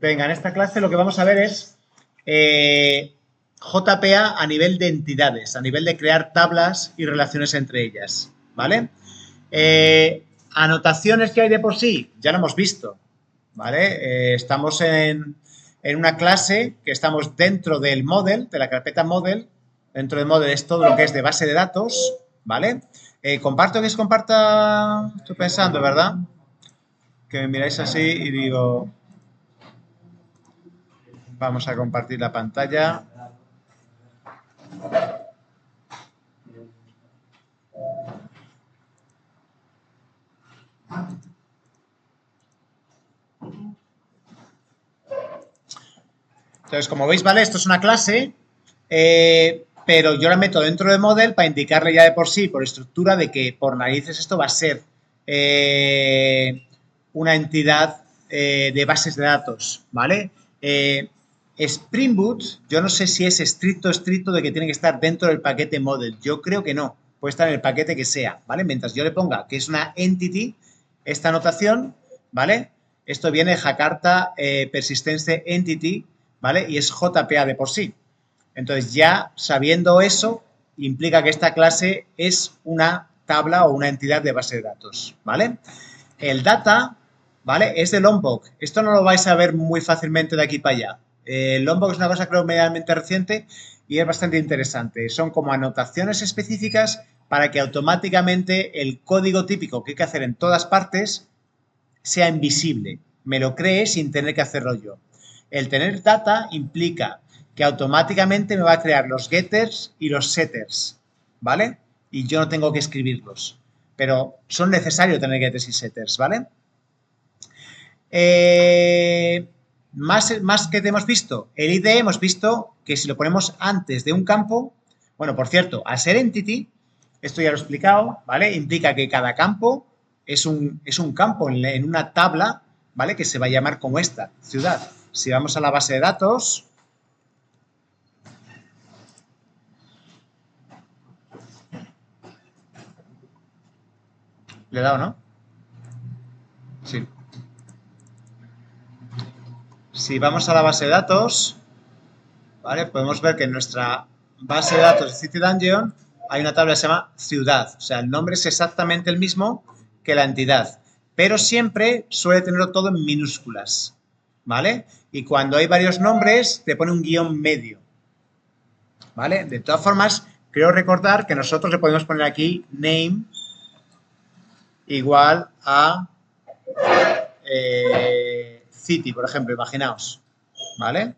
Venga, en esta clase lo que vamos a ver es JPA a nivel de entidades, a nivel de crear tablas y relaciones entre ellas, ¿vale? Anotaciones que hay de por sí, ya lo hemos visto, ¿vale? Estamos en una clase que estamos dentro del model, de la carpeta model. Dentro del model es todo lo que es de base de datos, ¿vale? ¿Comparto que os comparta? Estoy pensando, ¿verdad? Que me miráis así y digo, vamos a compartir la pantalla. Entonces, como veis, ¿vale? Esto es una clase, pero yo la meto dentro de model para indicarle ya de por sí, por estructura, de que por narices esto va a ser una entidad de bases de datos, ¿vale? Spring Boot, yo no sé si es estricto de que tiene que estar dentro del paquete model. Yo creo que no. Puede estar en el paquete que sea, ¿vale? Mientras yo le ponga que es una entity, esta anotación, ¿vale? Esto viene de Jakarta Persistence Entity, ¿vale? Y es JPA de por sí. Entonces, ya sabiendo eso, implica que esta clase es una tabla o una entidad de base de datos, ¿vale? El data, ¿vale? Es de Lombok. Esto no lo vais a ver muy fácilmente de aquí para allá. Lombok es una cosa, creo, medianamente reciente y es bastante interesante. Son como anotaciones específicas para que automáticamente el código típico que hay que hacer en todas partes sea invisible. Me lo cree sin tener que hacerlo yo. El tener data implica que automáticamente me va a crear los getters y los setters, ¿vale? Y yo no tengo que escribirlos. Pero son necesarios tener getters y setters, ¿vale? Más que te hemos visto, el ID hemos visto que si lo ponemos antes de un campo, bueno, por cierto, al ser entity, esto ya lo he explicado, ¿vale? Implica que cada campo es un campo en una tabla, ¿vale? Que se va a llamar como esta, ciudad. Si vamos a la base de datos, le he dado, ¿no? Sí. Si vamos a la base de datos, ¿vale? Podemos ver que en nuestra base de datos de City Dungeon hay una tabla que se llama ciudad. O sea, el nombre es exactamente el mismo que la entidad, pero siempre suele tenerlo todo en minúsculas, ¿vale? Y cuando hay varios nombres, te pone un guión medio, ¿vale? De todas formas, creo recordar que nosotros le podemos poner aquí name igual a city, por ejemplo, imaginaos, ¿vale?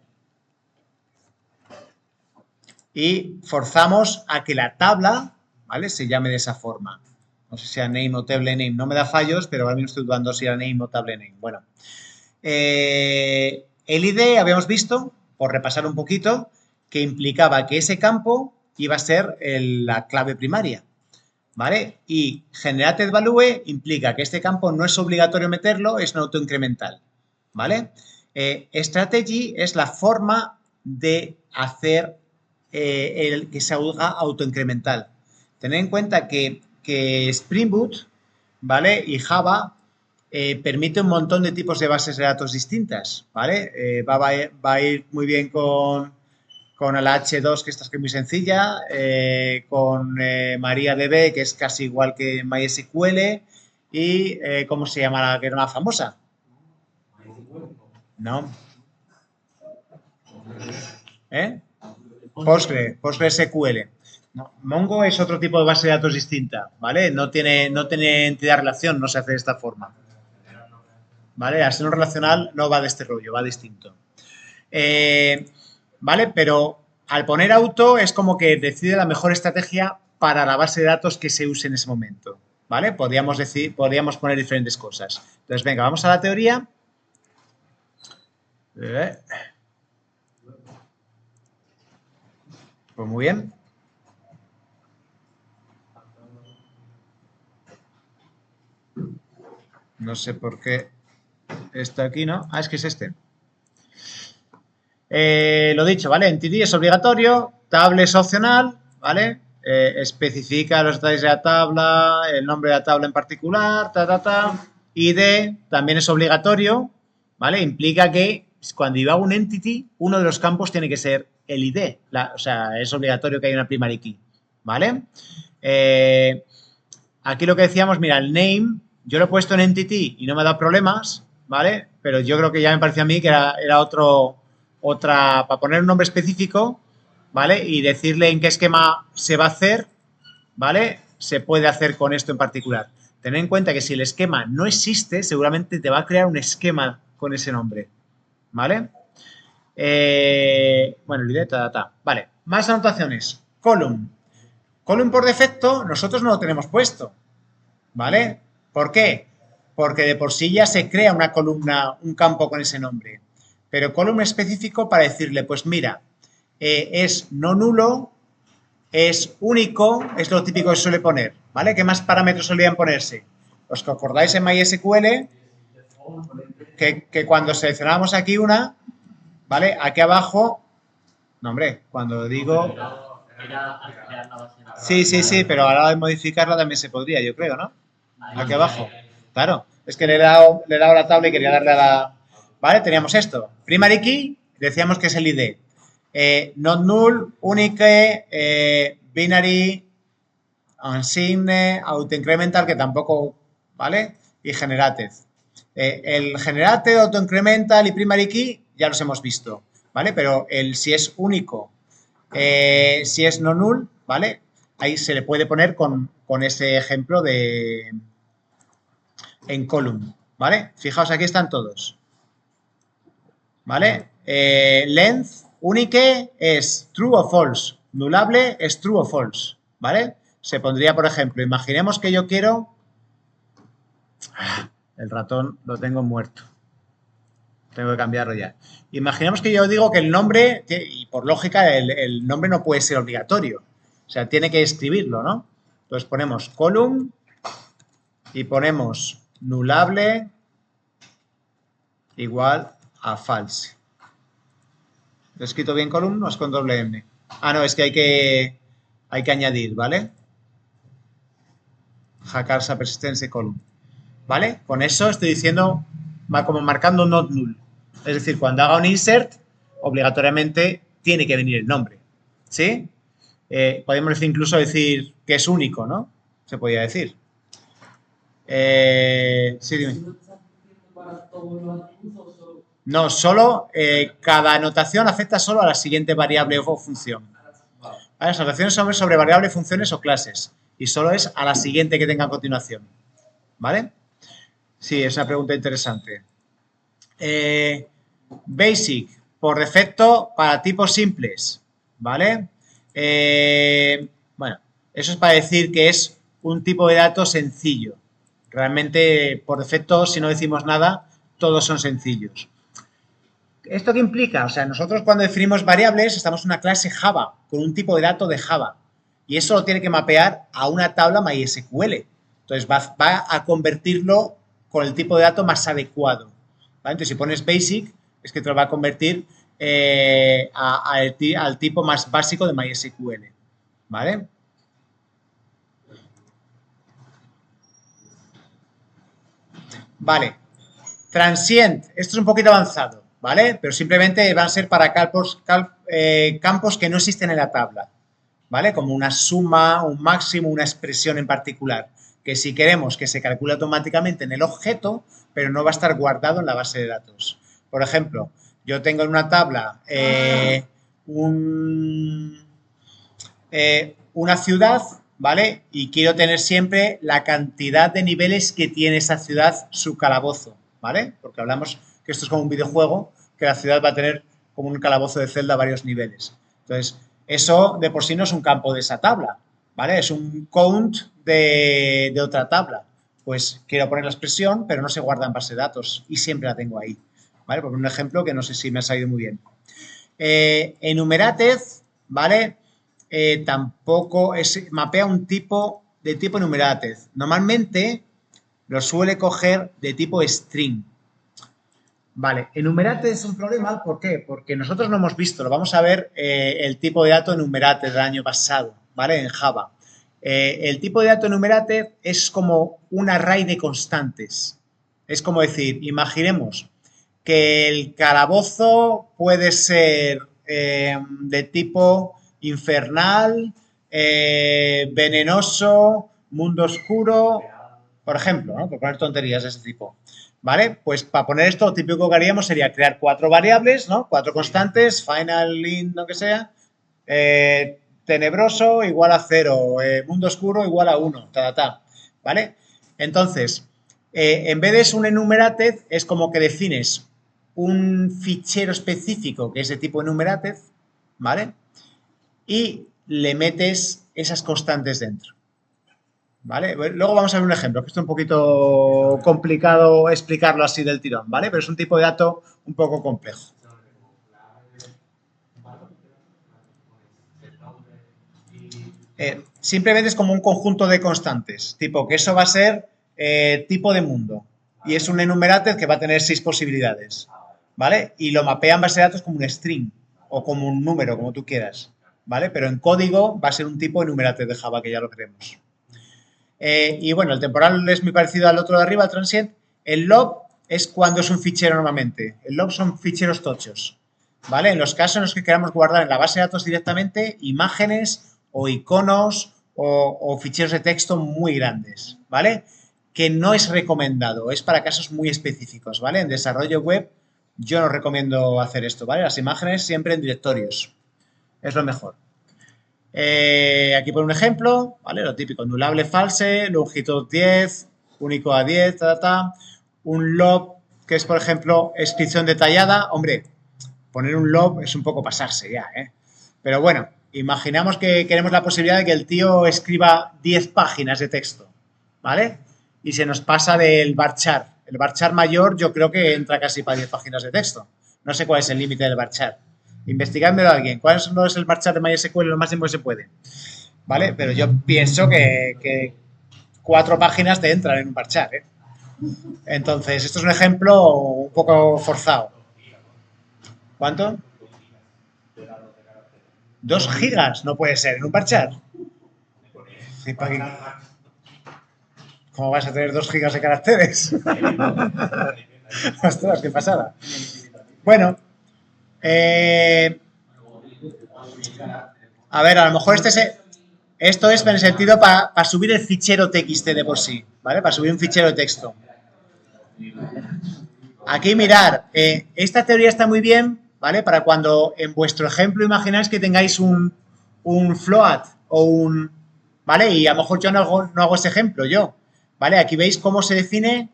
Y forzamos a que la tabla, ¿vale? Se llame de esa forma. No sé si sea name o table name, no me da fallos, pero ahora mismo estoy dudando si era name o table name. Bueno, el ID habíamos visto, por repasar un poquito, que implicaba que ese campo iba a ser la clave primaria, ¿vale? Y generated value implica que este campo no es obligatorio meterlo, es un autoincremental, ¿vale? Strategy es la forma de hacer el que se haga autoincremental. Tened en cuenta que Spring Boot, ¿vale? Y Java permite un montón de tipos de bases de datos distintas, ¿vale? Va a ir muy bien con el H2, que esta es muy sencilla, con MariaDB, que es casi igual que MySQL, y ¿cómo se llama la que era más famosa? No. ¿Eh? PostgreSQL. No, Mongo es otro tipo de base de datos distinta, ¿vale? No tiene entidad relación, no se hace de esta forma. ¿Vale? La seno relacional no va de este rollo, va distinto. ¿Vale? Pero al poner auto es como que decide la mejor estrategia para la base de datos que se use en ese momento. ¿Vale? Podríamos poner diferentes cosas. Entonces, venga, vamos a la teoría. Pues muy bien. No sé por qué está aquí, ¿no? Ah, es que es este. Lo dicho, ¿vale? Entity es obligatorio, table es opcional, ¿vale? Especifica los detalles de la tabla, el nombre de la tabla en particular, ID también es obligatorio, ¿vale? Implica que cuando iba un entity, uno de los campos tiene que ser el ID. O sea, es obligatorio que haya una primary key, ¿vale? Aquí lo que decíamos, mira, el name, yo lo he puesto en entity y no me ha dado problemas, ¿vale? Pero yo creo que ya me pareció a mí que era para poner un nombre específico, ¿vale? Y decirle en qué esquema se va a hacer, ¿vale? Se puede hacer con esto en particular. Ten en cuenta que si el esquema no existe, seguramente te va a crear un esquema con ese nombre, ¿vale? Bueno, el ID, Vale, más anotaciones. Column. Column por defecto, nosotros no lo tenemos puesto, ¿vale? ¿Por qué? Porque de por sí ya se crea una columna, un campo con ese nombre. Pero column específico para decirle, pues mira, es no nulo, es único, es lo típico que se suele poner, ¿vale? ¿Qué más parámetros solían ponerse? Los que acordáis en MySQL, que cuando seleccionábamos aquí una, ¿vale? Aquí abajo, no hombre, cuando digo... Sí, pero a la hora de modificarla también se podría, yo creo, ¿no? Aquí abajo. Claro, es que le he dado la tabla y quería darle a la... ¿Vale? Teníamos esto. Primary key, decíamos que es el ID. Not null, unique, binary, unsigned, autoincremental, que tampoco, ¿vale? Y generated. El generated, autoincremental y primary key ya los hemos visto, ¿vale? Pero si es único, si es no null, ¿vale? Ahí se le puede poner con ese ejemplo en column, ¿vale? Fijaos, aquí están todos, ¿vale? Length, unique es true o false, nullable es true o false, ¿vale? Se pondría, por ejemplo, imaginemos que yo quiero... El ratón lo tengo muerto. Tengo que cambiarlo ya. Imaginemos que yo digo que el nombre, y por lógica, el nombre no puede ser obligatorio. O sea, tiene que escribirlo, ¿no? Entonces ponemos column y ponemos nullable igual a false. ¿Lo he escrito bien column o es con doble M? Ah, no, es que hay que añadir, ¿vale? Jacars a persistence column. ¿Vale? Con eso estoy diciendo, va como marcando not null. Es decir, cuando haga un insert, obligatoriamente tiene que venir el nombre. ¿Sí? Podemos incluso decir que es único, ¿no? Se podría decir. Sí, dime. No, solo cada anotación afecta solo a la siguiente variable o función. ¿Vale? Las anotaciones son sobre variables, funciones o clases. Y solo es a la siguiente que tenga a continuación. ¿Vale? Sí, es una pregunta interesante. Basic, por defecto, para tipos simples. ¿Vale? Bueno, eso es para decir que es un tipo de dato sencillo. Realmente, por defecto, si no decimos nada, todos son sencillos. ¿Esto qué implica? O sea, nosotros cuando definimos variables estamos en una clase Java, con un tipo de dato de Java. Y eso lo tiene que mapear a una tabla MySQL. Entonces va a convertirlo con el tipo de dato más adecuado. ¿Vale? Entonces, si pones basic, es que te lo va a convertir al tipo más básico de MySQL. ¿Vale? Vale. Transient, esto es un poquito avanzado, ¿vale? Pero simplemente van a ser para campos que no existen en la tabla, ¿vale? Como una suma, un máximo, una expresión en particular, que si queremos que se calcule automáticamente en el objeto, pero no va a estar guardado en la base de datos. Por ejemplo, yo tengo en una tabla una ciudad, ¿vale? Y quiero tener siempre la cantidad de niveles que tiene esa ciudad, su calabozo, ¿vale? Porque hablamos que esto es como un videojuego, que la ciudad va a tener como un calabozo de celda varios niveles. Entonces, eso de por sí no es un campo de esa tabla, ¿vale? Es un count de otra tabla. Pues quiero poner la expresión, pero no se guarda en base de datos y siempre la tengo ahí, ¿vale? Por un ejemplo que no sé si me ha salido muy bien. Enumerated, ¿vale? Tampoco mapea un tipo de tipo enumerated. Normalmente lo suele coger de tipo string. Vale, enumerated es un problema, ¿por qué? Porque nosotros no hemos visto, lo vamos a ver el tipo de dato enumerated del año pasado, ¿vale? En Java. El tipo de dato enumerated es como un array de constantes. Es como decir, imaginemos que el calabozo puede ser de tipo infernal, venenoso, mundo oscuro, por ejemplo, ¿no? Por poner tonterías de ese tipo. ¿Vale? Pues para poner esto, lo típico que haríamos sería crear 4 variables, ¿no? 4 constantes, final, int, lo que sea. Tenebroso igual a 0, mundo oscuro igual a 1, ¿vale? Entonces, en vez de es un enumerated, es como que defines un fichero específico que es de tipo enumerated, ¿vale? Y le metes esas constantes dentro. ¿Vale? Luego vamos a ver un ejemplo, que esto es un poquito complicado explicarlo así del tirón, ¿vale? Pero es un tipo de dato un poco complejo. Simplemente es como un conjunto de constantes, tipo que eso va a ser tipo de mundo y es un enumerated que va a tener 6 posibilidades, ¿vale? Y lo mapea en base de datos como un string o como un número, como tú quieras, ¿vale? Pero en código va a ser un tipo enumerated de Java, que ya lo veremos. Y bueno, el temporal es muy parecido al otro de arriba, al transient. El lob es cuando es un fichero normalmente. El lob son ficheros tochos, ¿vale? En los casos en los que queramos guardar en la base de datos directamente imágenes o iconos o ficheros de texto muy grandes, ¿vale? Que no es recomendado, es para casos muy específicos, ¿vale? En desarrollo web yo no recomiendo hacer esto, ¿vale? Las imágenes siempre en directorios, es lo mejor. Aquí por un ejemplo, ¿vale? Lo típico, anulable false, longitud 10, único a 10, un lob que es, por ejemplo, descripción detallada. Hombre, poner un lob es un poco pasarse ya, ¿eh? Pero bueno, imaginamos que queremos la posibilidad de que el tío escriba 10 páginas de texto, ¿vale? Y se nos pasa del varchar. El varchar mayor yo creo que entra casi para 10 páginas de texto. No sé cuál es el límite del varchar. Investigádmelo a alguien. ¿Cuál es el varchar de MySQL lo máximo que se puede? ¿Vale? Pero yo pienso que 4 páginas te entran en un varchar, ¿eh? Entonces, esto es un ejemplo un poco forzado. ¿Cuánto? 2 gigas, no puede ser, en un parchar. ¿Cómo vas a tener 2 gigas de caracteres? Ostras, qué pasada. Bueno, a ver, a lo mejor esto es en el sentido para subir el fichero TXT de por sí, ¿vale? Para subir un fichero de texto. Aquí mirar, esta teoría está muy bien, ¿vale? Para cuando en vuestro ejemplo imagináis que tengáis un float o un, ¿vale? Y a lo mejor yo no hago ese ejemplo, yo, ¿vale? Aquí veis cómo se define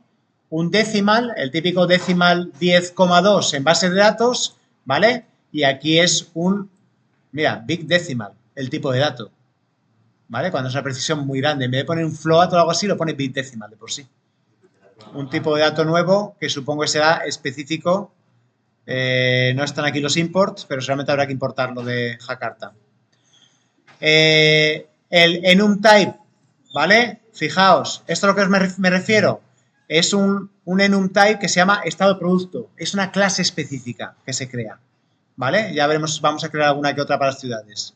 un decimal, el típico decimal 10,2 en base de datos, ¿vale? Y aquí es mira, big decimal, el tipo de dato, ¿vale? Cuando es una precisión muy grande, en vez de poner un float o algo así, lo pone big decimal de por sí. Un tipo de dato nuevo que supongo que será específico. No están aquí los imports, pero seguramente habrá que importarlo de Jakarta. El enum type, ¿vale? Fijaos, esto es lo que me refiero. Es un enum type que se llama estado de producto. Es una clase específica que se crea, ¿vale? Ya veremos, vamos a crear alguna que otra para las ciudades.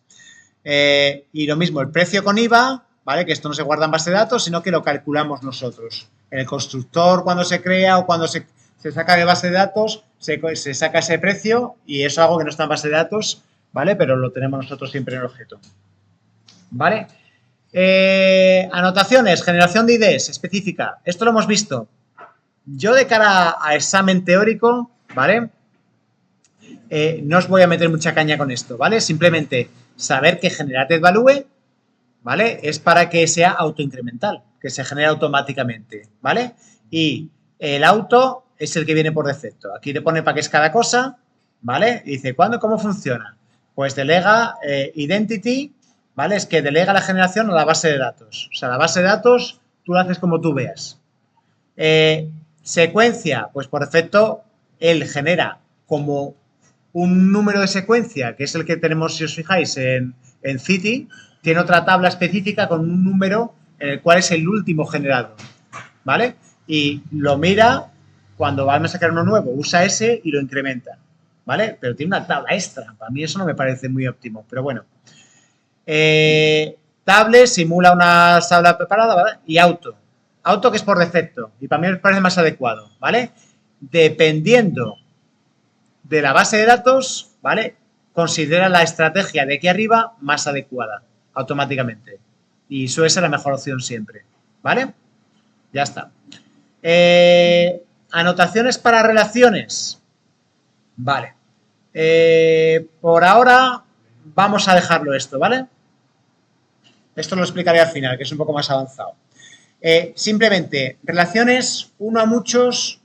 Y lo mismo, el precio con IVA, ¿vale? Que esto no se guarda en base de datos, sino que lo calculamos nosotros. En el constructor, cuando se crea o cuando se saca de base de datos, se saca ese precio y eso es algo que no está en base de datos, ¿vale? Pero lo tenemos nosotros siempre en el objeto, ¿vale? Anotaciones, generación de IDs específica. Esto lo hemos visto. Yo de cara a examen teórico, ¿vale? No os voy a meter mucha caña con esto, ¿vale? Simplemente saber que generated value, ¿vale? Es para que sea autoincremental, que se genere automáticamente, ¿vale? Y el auto es el que viene por defecto. Aquí le pone para qué es cada cosa, ¿vale? Y dice, ¿cuándo? ¿Cómo funciona? Pues delega identity, ¿vale? Es que delega la generación a la base de datos. O sea, la base de datos tú la haces como tú veas. Secuencia, pues por defecto, él genera como un número de secuencia, que es el que tenemos, si os fijáis, en City, tiene otra tabla específica con un número en el cual es el último generado, ¿vale? Y lo mira cuando van a sacar uno nuevo, usa ese y lo incrementa, ¿vale? Pero tiene una tabla extra. Para mí eso no me parece muy óptimo, pero bueno. Table simula una tabla preparada, ¿vale? Y auto que es por defecto y para mí me parece más adecuado, ¿vale? Dependiendo de la base de datos, ¿vale? Considera la estrategia de aquí arriba más adecuada, automáticamente. Y suele ser la mejor opción siempre, ¿vale? Ya está. Anotaciones para relaciones. Vale. Por ahora vamos a dejarlo esto, ¿vale? Esto lo explicaré al final, que es un poco más avanzado. Simplemente, relaciones uno a muchos,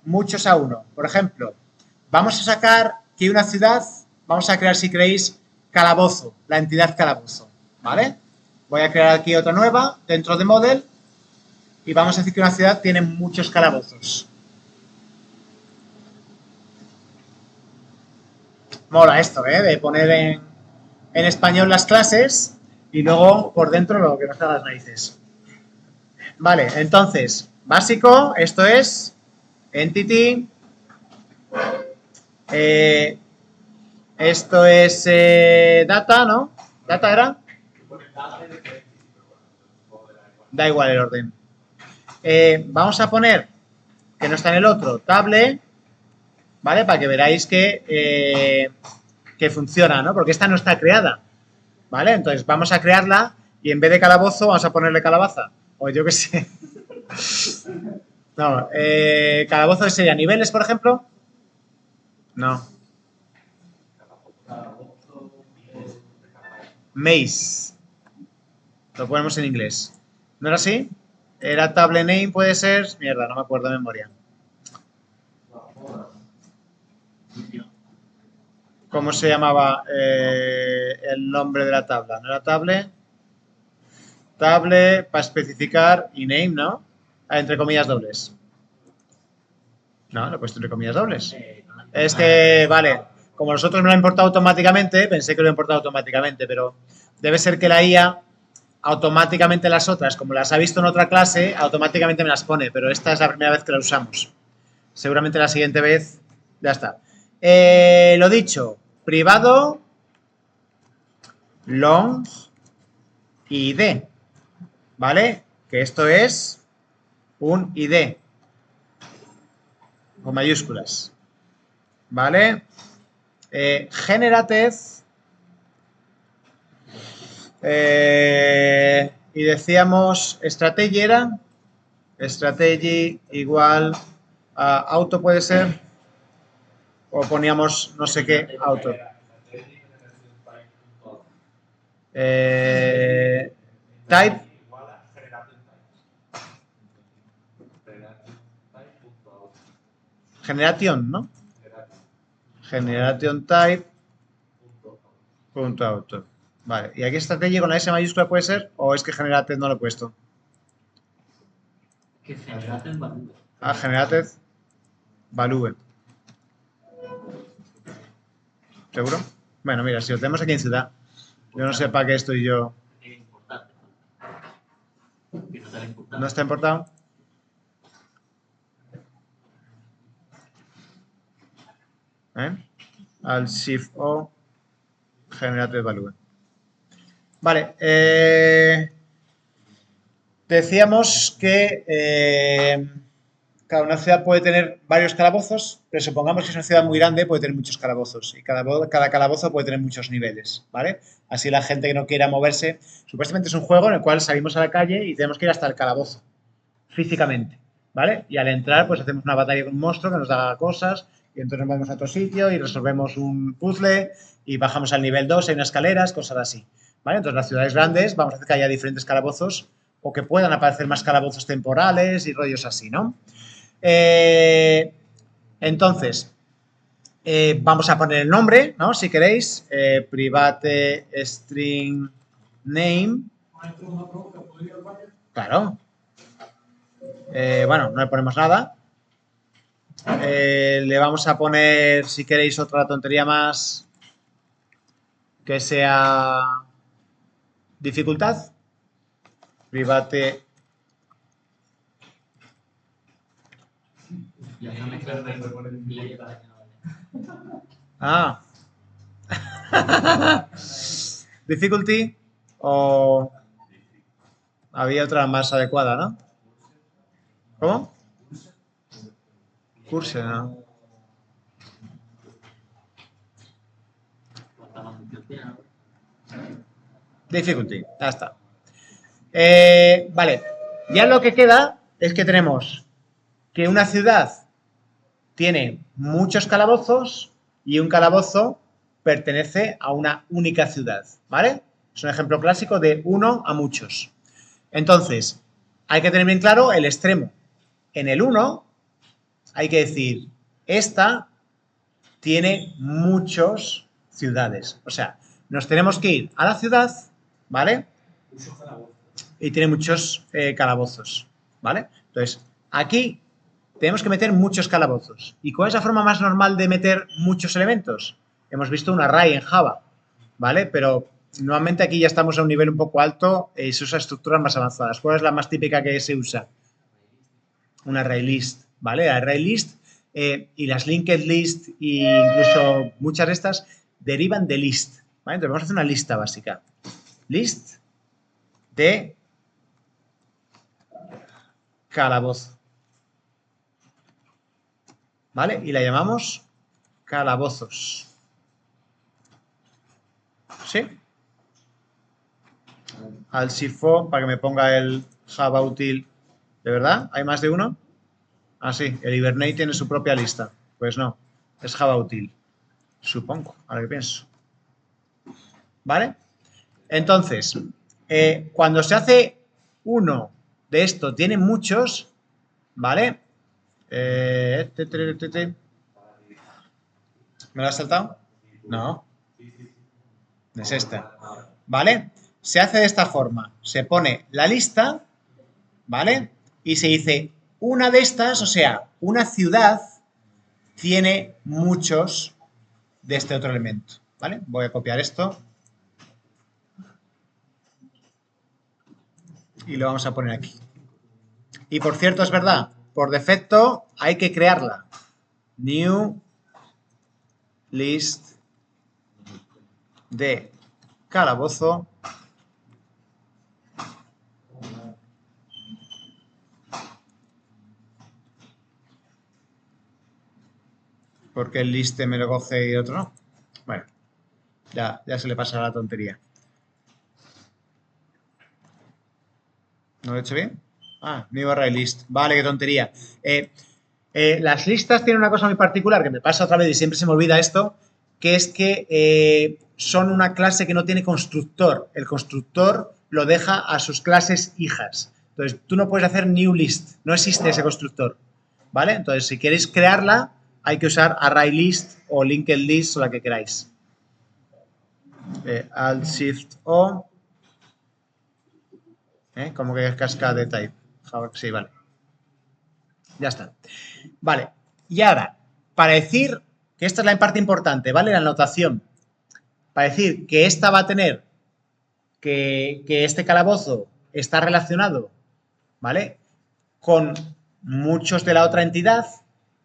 muchos a uno. Por ejemplo, vamos a sacar que una ciudad, vamos a crear, si queréis, calabozo, la entidad calabozo, ¿vale? Voy a crear aquí otra nueva dentro de Model y vamos a decir que una ciudad tiene muchos calabozos. Mola esto, ¿eh? De poner en español las clases y luego por dentro lo que nos da las narices. Vale, entonces, básico, esto es entity, esto es data, ¿no? ¿Data era? Da igual el orden. Vamos a poner, que no está en el otro, table, ¿vale? Para que veráis que funciona, ¿no? Porque esta no está creada, ¿vale? Entonces vamos a crearla y en vez de calabozo vamos a ponerle calabaza. O yo qué sé. No, calabozo sería niveles, por ejemplo. No. Maze. Lo ponemos en inglés. ¿No era así? Era table name, puede ser. Mierda, no me acuerdo de memoria. ¿Cómo se llamaba el nombre de la tabla? ¿No era table? Table para especificar y name, ¿no? Entre comillas dobles. No, lo he puesto entre comillas dobles. Es que, vale, como nosotros me lo ha importado automáticamente, pensé que lo he importado automáticamente, pero debe ser que la IA automáticamente las otras, como las ha visto en otra clase, automáticamente me las pone, pero esta es la primera vez que la usamos. Seguramente la siguiente vez ya está. Lo dicho, privado, long, ID, ¿vale? Que esto es un ID con mayúsculas, ¿vale? Generated y decíamos strategy era strategy igual a auto puede ser o poníamos no sé qué auto. Type generation, ¿no? Generation type punto auto. Vale, ¿y aquí strategy con la S mayúscula puede ser o es que generated no lo he puesto? Que generated value. Ah, generated value. ¿Seguro? Bueno, mira, si lo tenemos aquí en ciudad, yo no sé para qué estoy yo. ¿No está importado? Al Shift O Generated Value. Vale, decíamos que cada ciudad puede tener varios calabozos, pero supongamos que es una ciudad muy grande, puede tener muchos calabozos y cada calabozo puede tener muchos niveles, ¿vale? Así la gente que no quiera moverse, supuestamente es un juego en el cual salimos a la calle y tenemos que ir hasta el calabozo, físicamente, ¿vale? Y al entrar pues hacemos una batalla con un monstruo que nos da cosas y entonces nos vamos a otro sitio y resolvemos un puzzle y bajamos al nivel 2, hay unas escaleras, cosas así, ¿vale? Entonces las ciudades grandes vamos a hacer que haya diferentes calabozos o que puedan aparecer más calabozos temporales y rollos así, ¿no? Entonces, vamos a poner el nombre, ¿no? Si queréis, private string name. Claro. Bueno, no le ponemos nada. Le vamos a poner, si queréis, otra tontería más que sea dificultad. Private. Ah. Difficulty o había otra más adecuada, ¿no? ¿Cómo? Curse, ¿no? Difficulty, ya está. Vale, ya lo que queda es que tenemos que una ciudad tiene muchos calabozos y un calabozo pertenece a una única ciudad, ¿vale? Es un ejemplo clásico de uno a muchos. Entonces, hay que tener bien claro el extremo. En el 1 hay que decir, esta tiene muchas ciudades. O sea, nos tenemos que ir a la ciudad, ¿vale? Y tiene muchos calabozos, ¿vale? Entonces, aquí tenemos que meter muchos calabozos. ¿Y cuál es la forma más normal de meter muchos elementos? Hemos visto un array en Java, ¿vale? Pero nuevamente aquí ya estamos a un nivel un poco alto y se usa estructuras más avanzadas. ¿Cuál es la más típica que se usa? Un array list, ¿vale? Array list y las linked list e incluso muchas de estas derivan de list, ¿vale? Entonces vamos a hacer una lista básica. List de calabozo, ¿vale? Y la llamamos calabozos. ¿Sí? Al sifo para que me ponga el Java útil. ¿De verdad? ¿Hay más de uno? Ah, sí, el Hibernate tiene su propia lista. Pues no, es Java útil. Supongo, ahora que pienso. ¿Vale? Entonces, cuando se hace uno de esto, tiene muchos, ¿vale? ¿Me lo has saltado? No. Es esta. ¿Vale? Se hace de esta forma. Se pone la lista, ¿vale? Y se dice, una de estas, o sea, una ciudad tiene muchos de este otro elemento, ¿vale? Voy a copiar esto y lo vamos a poner aquí. Y por cierto, es verdad, por defecto hay que crearla. New list de calabozo porque el list me lo coge y otro no. Bueno, ya se le pasa la tontería. ¿No lo he hecho bien? Ah, new array list. Vale, qué tontería. Las listas tienen una cosa muy particular que me pasa otra vez y siempre se me olvida esto, que es que son una clase que no tiene constructor. El constructor lo deja a sus clases hijas. Entonces, tú no puedes hacer new list. No existe ese constructor. ¿Vale? Entonces, si queréis crearla, hay que usar array list o linked list o la que queráis. Alt Shift O. Como que es cascade type. Sí, vale. Ya está. Vale. Y ahora, para decir que esta es la parte importante, ¿vale? La notación. Para decir que esta va a tener que este calabozo está relacionado, ¿vale? Con muchos de la otra entidad,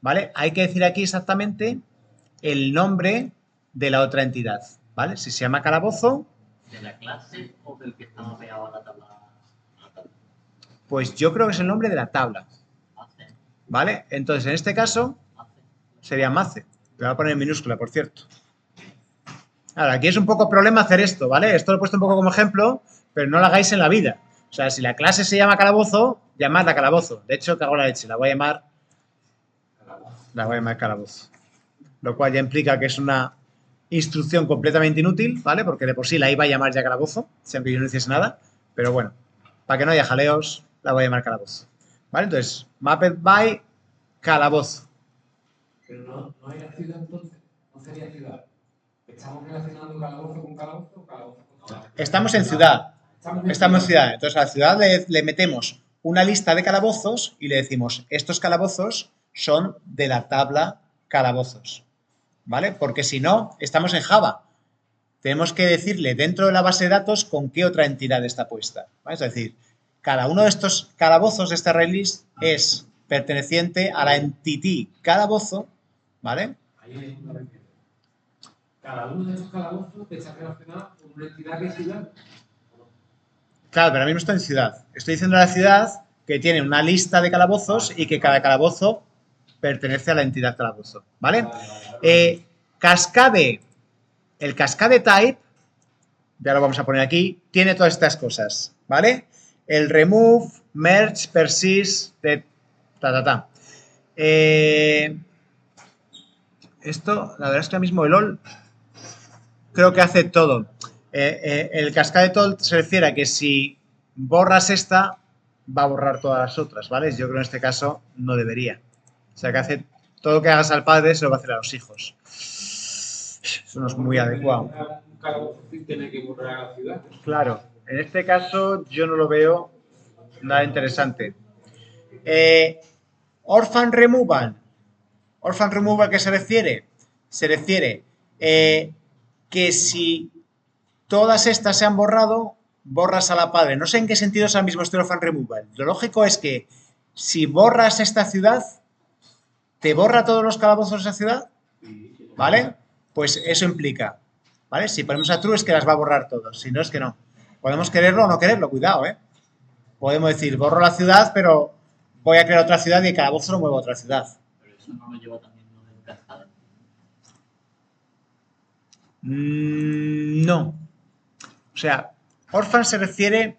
¿vale? Hay que decir aquí exactamente el nombre de la otra entidad, ¿vale? Si se llama calabozo. ¿De la clase o del que está mapeado a la tabla? Pues yo creo que es el nombre de la tabla. ¿Vale? Entonces, en este caso, sería mace. Le voy a poner en minúscula, por cierto. Ahora, aquí es un poco problema hacer esto, ¿vale? Esto lo he puesto un poco como ejemplo, pero no lo hagáis en la vida. O sea, si la clase se llama calabozo, llamadla calabozo. De hecho, cago en la leche, la voy a llamar calabozo. Lo cual ya implica que es una instrucción completamente inútil, ¿vale? Porque de por sí la iba a llamar ya calabozo, siempre yo no hiciese nada. Pero bueno, para que no haya jaleos, la voy a llamar calabozo. ¿Vale? Entonces, mapped by calabozo. Pero no hay ciudad entonces, no sería ciudad. ¿Estamos relacionando calabozo con calabozo o calabozo con calabozo? Estamos en ciudad. Estamos en ciudad. Entonces a la ciudad le metemos una lista de calabozos y le decimos, estos calabozos son de la tabla calabozos. ¿Vale? Porque si no, estamos en Java. Tenemos que decirle dentro de la base de datos con qué otra entidad está puesta. ¿Vale? Es decir, cada uno de estos calabozos de esta array list es perteneciente a la entity calabozo, ¿vale? Ahí es una mentira. Cada uno de estos calabozos está relacionado con una entidad que es ciudad. Claro, pero a mí no estoy en ciudad. Estoy diciendo a la ciudad que tiene una lista de calabozos y que cada calabozo pertenece a la entidad calabozo, ¿vale? Cascade, el cascade type, ya lo vamos a poner aquí, tiene todas estas cosas, ¿vale? El remove, merge, persist, esto, la verdad es que ahora mismo el all creo que hace todo. El cascade todo se refiere a que si borras esta, va a borrar todas las otras, ¿vale? Yo creo que en este caso no debería. O sea, que hace todo lo que hagas al padre se lo va a hacer a los hijos. Eso no es muy adecuado. Un calabozo sí tiene que borrar a la ciudad. Claro, en este caso yo no lo veo nada interesante. Orphan removal. Orphan removal, ¿qué se refiere? Se refiere que si todas estas se han borrado, borras a la padre. No sé en qué sentido es ahora mismo este orphan removal. Lo lógico es que si borras esta ciudad, ¿te borra todos los calabozos de esa ciudad? ¿Vale? Pues eso implica, ¿vale? Si ponemos a true es que las va a borrar todos, si no es que no. Podemos quererlo o no quererlo, cuidado, ¿eh? Podemos decir, borro la ciudad, pero voy a crear otra ciudad y el calabozo lo muevo a otra ciudad. Pero eso no lo lleva también lo del cascade. No. O sea, orphan se refiere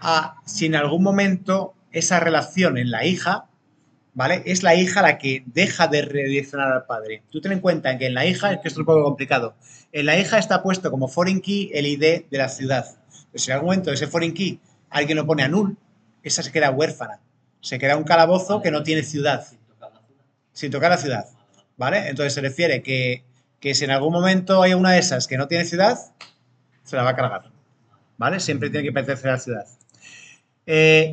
a si en algún momento esa relación en la hija, ¿vale? Es la hija la que deja de redireccionar al padre. Tú ten en cuenta que en la hija, es que esto es un poco complicado, en la hija está puesto como foreign key el ID de la ciudad. Pues si en algún momento ese foreign key alguien lo pone a null, esa se queda huérfana. Se queda un calabozo que no tiene ciudad. Sin tocar la ciudad. ¿Vale? Entonces se refiere que si en algún momento hay una de esas que no tiene ciudad, se la va a cargar. ¿Vale? Siempre tiene que pertenecer a la ciudad.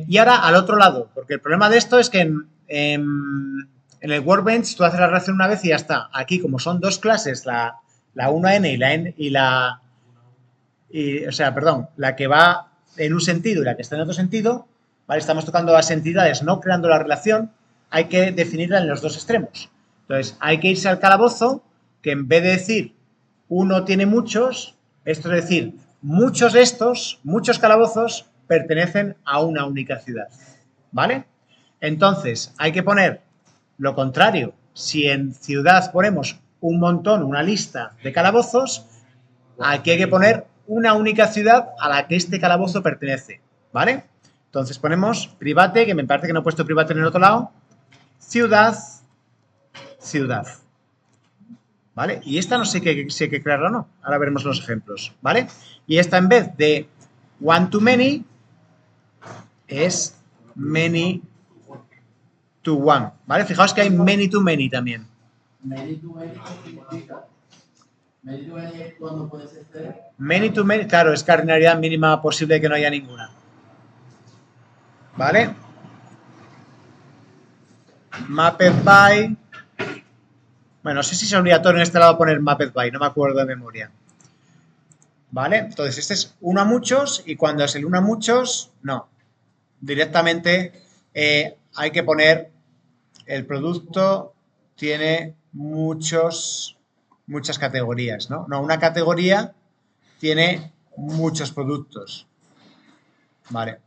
Y ahora al otro lado, porque el problema de esto es que en el Workbench tú haces la relación una vez y ya está. Aquí, como son dos clases, la 1N y la la que va en un sentido y la que está en otro sentido, ¿vale? Estamos tocando las entidades, no creando la relación, hay que definirla en los dos extremos. Entonces, hay que irse al calabozo, que en vez de decir uno tiene muchos, esto es decir, muchos de estos, muchos calabozos, pertenecen a una única ciudad, ¿vale? Entonces, hay que poner lo contrario. Si en ciudad ponemos un montón, una lista de calabozos, aquí hay que poner una única ciudad a la que este calabozo pertenece, ¿vale? Entonces ponemos private, que me parece que no he puesto private en el otro lado, ciudad, ciudad, ¿vale? Y esta no sé si hay que crearla o no. Ahora veremos los ejemplos, ¿vale? Y esta en vez de one to many es many to one, ¿vale? Fijaos que hay many to many también. Many to many, ¿qué significa? Many to many es cuando puede ser cero. Many to many, claro, es cardinalidad mínima posible que no haya ninguna. ¿Vale? Mapped by. Bueno, no sé si es obligatorio en este lado poner mapped by, no me acuerdo de memoria. ¿Vale? Entonces, este es uno a muchos y cuando es el uno a muchos, no. Directamente hay que poner el producto tiene muchas categorías, ¿no? No, una categoría tiene muchos productos. Vale.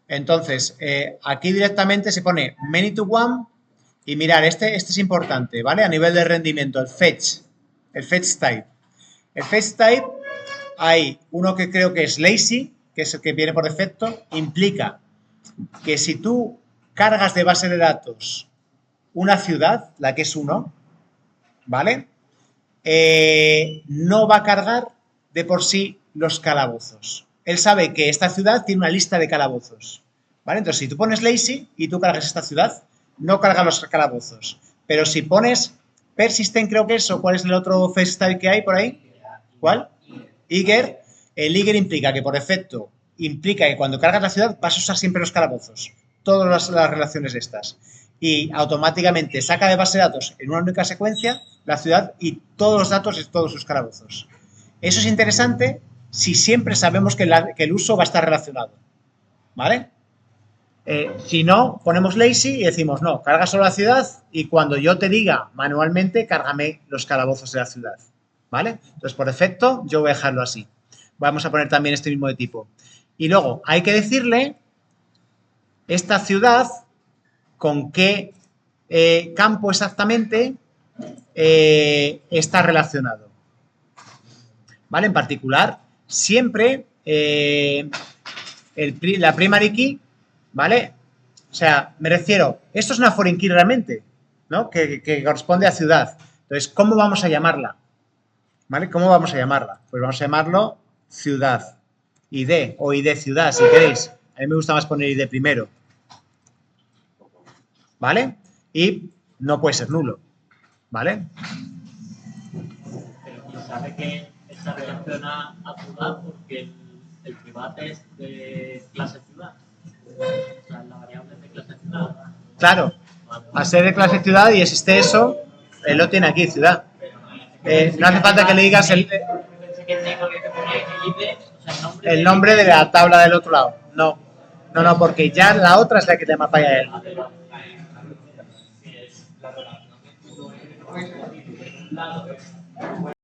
Entonces, aquí directamente se pone many to one y mirar, este es importante, ¿vale? A nivel de rendimiento, el fetch type. El fetch type hay uno que creo que es lazy, que es el que viene por defecto, implica que si tú cargas de base de datos una ciudad, la que es 1, ¿vale? No va a cargar de por sí los calabozos. Él sabe que esta ciudad tiene una lista de calabozos, ¿vale? Entonces, si tú pones lazy y tú cargas esta ciudad, no carga los calabozos. Pero si pones persistent, creo que es, o cuál es el otro fetch style que hay por ahí, ¿cuál? Eager. El eager implica que por defecto implica que cuando cargas la ciudad vas a usar siempre los calabozos, todas las relaciones estas. Y automáticamente saca de base de datos en una única secuencia la ciudad y todos los datos y todos sus calabozos. Eso es interesante si siempre sabemos que el uso va a estar relacionado, ¿vale? Si no, ponemos lazy y decimos, no, carga solo la ciudad y cuando yo te diga manualmente, cárgame los calabozos de la ciudad, ¿vale? Entonces, por defecto, yo voy a dejarlo así. Vamos a poner también este mismo de tipo. Y luego, hay que decirle, esta ciudad con qué campo exactamente está relacionado. ¿Vale? En particular, siempre la primary key, ¿vale? O sea, me refiero, esto es una foreign key realmente, ¿no? Que corresponde a ciudad. Entonces, ¿cómo vamos a llamarla? ¿Vale? ¿Cómo vamos a llamarla? Pues vamos a llamarlo ciudad. ID o ID ciudad, si queréis. A mí me gusta más poner ID primero. ¿Vale? Y no puede ser nulo. ¿Vale? Pero sabe que esa relaciona a ciudad porque el private es de clase ciudad. O sea, la variable es de clase ciudad. Claro. A ser de clase ciudad y existe eso, él lo tiene aquí, ciudad. No hace falta que le digas el nombre de la tabla del otro lado. No. No, porque ya la otra es la que te mapa ya él.